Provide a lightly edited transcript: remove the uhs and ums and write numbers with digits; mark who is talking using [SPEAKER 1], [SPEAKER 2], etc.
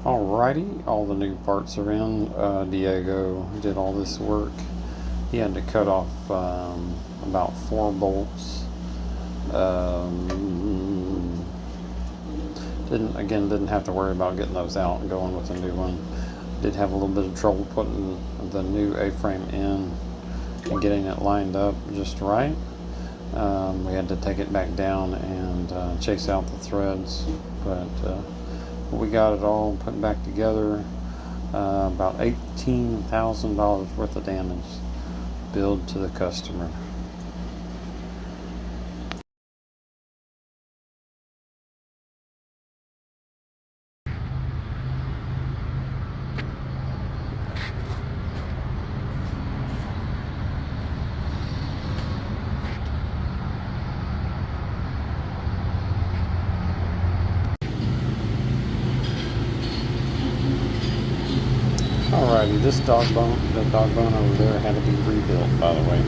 [SPEAKER 1] Alrighty, all the new parts are in. Diago did all this work. He had to cut off about 4 bolts. Didn't have to worry about getting those out and going with a new one. Did have a little bit of trouble putting the new A-frame in and getting it lined up just right. We had to take it back down and chase out the threads, but we got it all put back together. About $18,000 worth of damage billed to the customer. Alrighty, the dog bone over there had to be rebuilt, by the way.